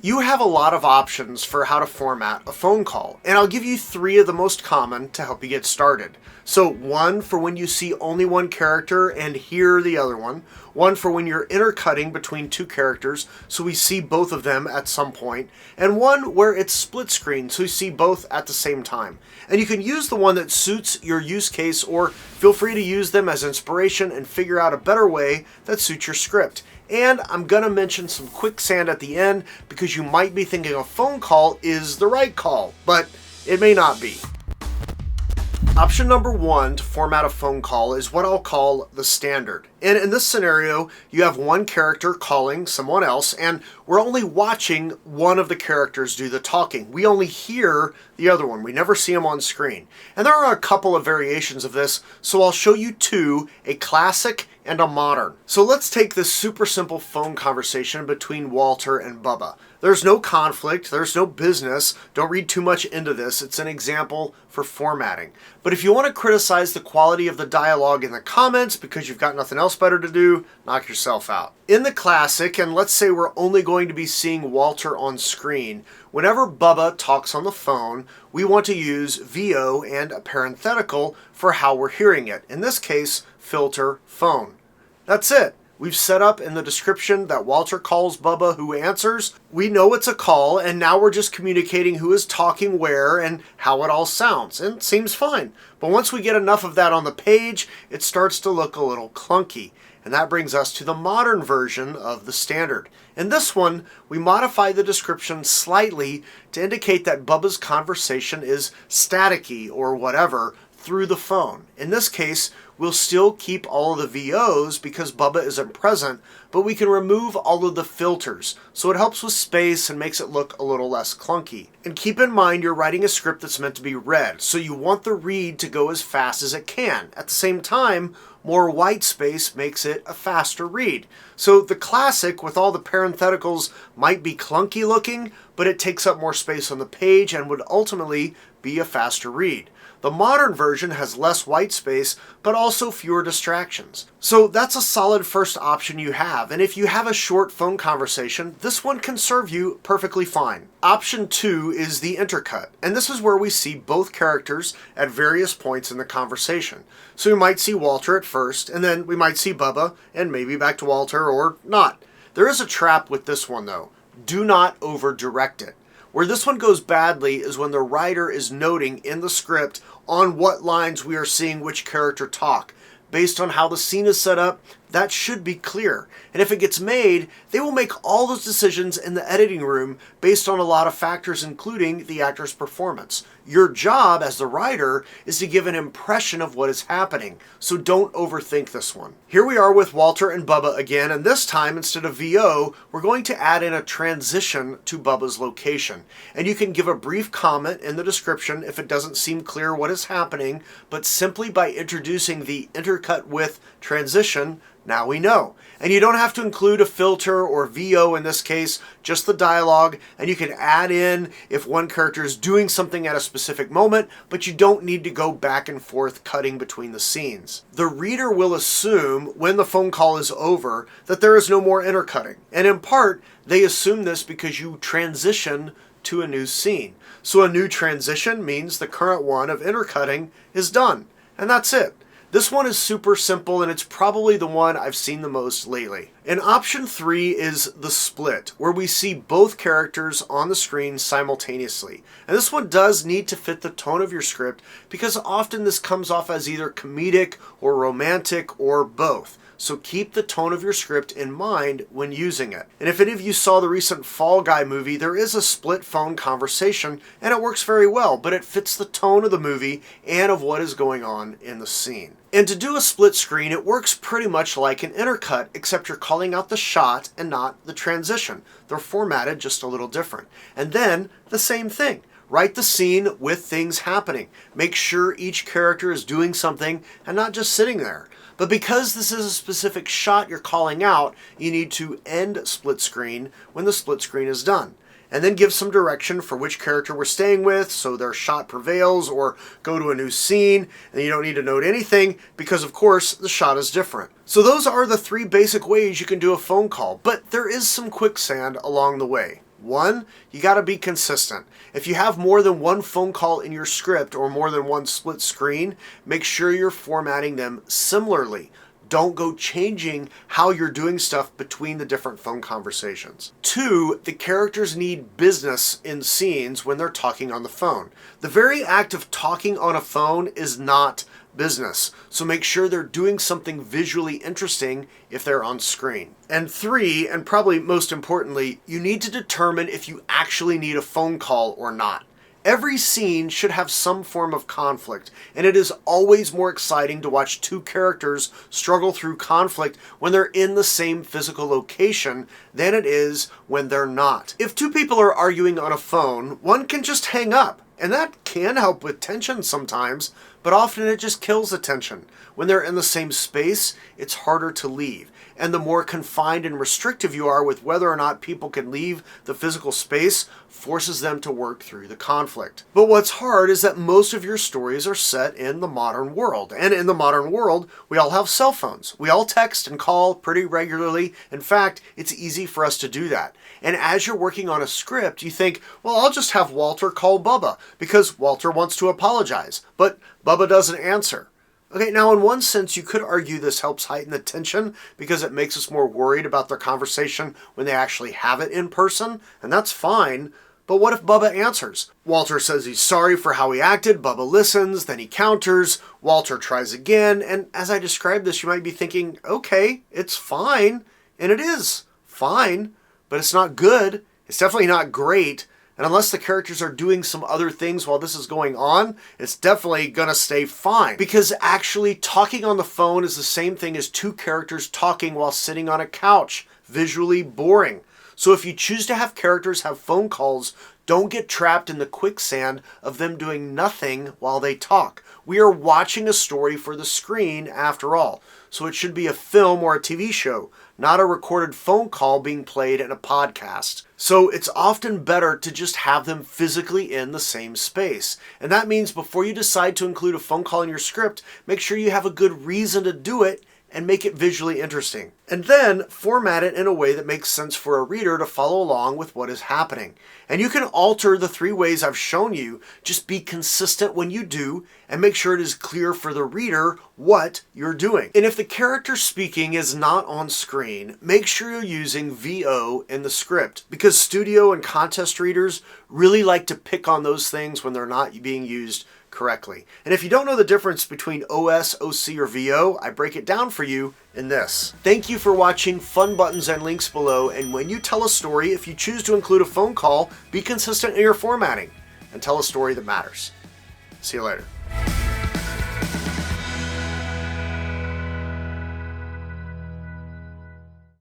You have a lot of options for how to format a phone call, and I'll give you three of the most common to help you get started. So one for when you see only one character and hear the other one for when you're intercutting between two characters so we see both of them at some point, and one where it's split screen so you see both at the same time. And you can use the one that suits your use case, or feel free to use them as inspiration and figure out a better way that suits your script. And I'm going to mention some quicksand at the end because you might be thinking a phone call is the right call, but it may not be. Option number one to format a phone call is what I'll call the standard. And in this scenario, you have one character calling someone else, and we're only watching one of the characters do the talking. We only hear the other one. We never see them on screen. And there are a couple of variations of this, so I'll show you two, a classic and a modern. So let's take this super simple phone conversation between Walter and Bubba. There's no conflict, there's no business, don't read too much into this, it's an example for formatting. But if you want to criticize the quality of the dialogue in the comments because you've got nothing else better to do, knock yourself out. In the classic, and let's say we're only going to be seeing Walter on screen, whenever Bubba talks on the phone, we want to use VO and a parenthetical for how we're hearing it. In this case, filter phone. That's it. We've set up in the description that Walter calls Bubba, who answers. We know it's a call, and now we're just communicating who is talking where and how it all sounds, and it seems fine. But once we get enough of that on the page, it starts to look a little clunky. And that brings us to the modern version of the standard. In this one, we modify the description slightly to indicate that Bubba's conversation is staticky or whatever through the phone. In this case, we'll still keep all of the VOs because Bubba isn't present, but we can remove all of the filters, so it helps with space and makes it look a little less clunky. And keep in mind you're writing a script that's meant to be read, so you want the read to go as fast as it can. At the same time, more white space makes it a faster read. So the classic with all the parentheticals might be clunky looking, but it takes up more space on the page and would ultimately be a faster read. The modern version has less white space, but also fewer distractions. So that's a solid first option you have, and if you have a short phone conversation, this one can serve you perfectly fine. Option 2 is the intercut, and this is where we see both characters at various points in the conversation. So we might see Walter at first, and then we might see Bubba, and maybe back to Walter, or not. There is a trap with this one though. Do not over-direct it. Where this one goes badly is when the writer is noting in the script on what lines we are seeing which character talk. Based on how the scene is set up, that should be clear. And if it gets made, they will make all those decisions in the editing room based on a lot of factors, including the actor's performance. Your job as the writer is to give an impression of what is happening, so don't overthink this one. Here we are with Walter and Bubba again, and this time, instead of VO, we're going to add in a transition to Bubba's location. And you can give a brief comment in the description if it doesn't seem clear what is happening, but simply by introducing the intercut with transition, now we know. And you don't have to include a filter or VO in this case, just the dialogue, and you can add in if one character is doing something at a specific moment, but you don't need to go back and forth cutting between the scenes. The reader will assume when the phone call is over that there is no more intercutting. And in part, they assume this because you transition to a new scene. So a new transition means the current one of intercutting is done. And that's it. This one is super simple, and it's probably the one I've seen the most lately. And option 3 is the split, where we see both characters on the screen simultaneously. And this one does need to fit the tone of your script because often this comes off as either comedic or romantic or both. So keep the tone of your script in mind when using it. And if any of you saw the recent Fall Guy movie, there is a split phone conversation, and it works very well, but it fits the tone of the movie and of what is going on in the scene. And to do a split screen, it works pretty much like an intercut, except you're calling out the shot and not the transition. They're formatted just a little different. And then the same thing. Write the scene with things happening. Make sure each character is doing something and not just sitting there. But because this is a specific shot you're calling out, you need to end split screen when the split screen is done. And then give some direction for which character we're staying with so their shot prevails, or go to a new scene, and you don't need to note anything because, of course, the shot is different. So those are the 3 basic ways you can do a phone call, but there is some quicksand along the way. One, you got to be consistent. If you have more than one phone call in your script or more than one split screen, make sure you're formatting them similarly. Don't go changing how you're doing stuff between the different phone conversations. Two, the characters need business in scenes when they're talking on the phone. The very act of talking on a phone is not business, so make sure they're doing something visually interesting if they're on screen. And three, and probably most importantly, you need to determine if you actually need a phone call or not. Every scene should have some form of conflict, and it is always more exciting to watch two characters struggle through conflict when they're in the same physical location than it is when they're not. If two people are arguing on a phone, one can just hang up, and that can help with tension sometimes, but often it just kills the tension. When they're in the same space, it's harder to leave. And the more confined and restrictive you are with whether or not people can leave the physical space forces them to work through the conflict. But what's hard is that most of your stories are set in the modern world. And in the modern world, we all have cell phones. We all text and call pretty regularly. In fact, it's easy for us to do that. And as you're working on a script, you think, well, I'll just have Walter call Bubba because Walter wants to apologize. But Bubba doesn't answer. Okay, now in one sense, you could argue this helps heighten the tension because it makes us more worried about their conversation when they actually have it in person, and that's fine. But what if Bubba answers? Walter says he's sorry for how he acted, Bubba listens, then he counters, Walter tries again, and as I describe this, you might be thinking, okay, it's fine, and it is fine, but it's not good, it's definitely not great. And unless the characters are doing some other things while this is going on, it's definitely gonna stay fine. Because actually talking on the phone is the same thing as two characters talking while sitting on a couch. Visually boring. So if you choose to have characters have phone calls, don't get trapped in the quicksand of them doing nothing while they talk. We are watching a story for the screen after all. So it should be a film or a TV show, not a recorded phone call being played in a podcast. So it's often better to just have them physically in the same space. And that means before you decide to include a phone call in your script, make sure you have a good reason to do it and make it visually interesting. And then format it in a way that makes sense for a reader to follow along with what is happening. And you can alter the 3 ways I've shown you. Just be consistent when you do and make sure it is clear for the reader what you're doing. And if the character speaking is not on screen, make sure you're using VO in the script because studio and contest readers really like to pick on those things when they're not being used correctly. And if you don't know the difference between OS, OC, or VO, I break it down for you in this. Thank you for watching. Fun buttons and links below. And when you tell a story, if you choose to include a phone call, be consistent in your formatting and tell a story that matters. See you later.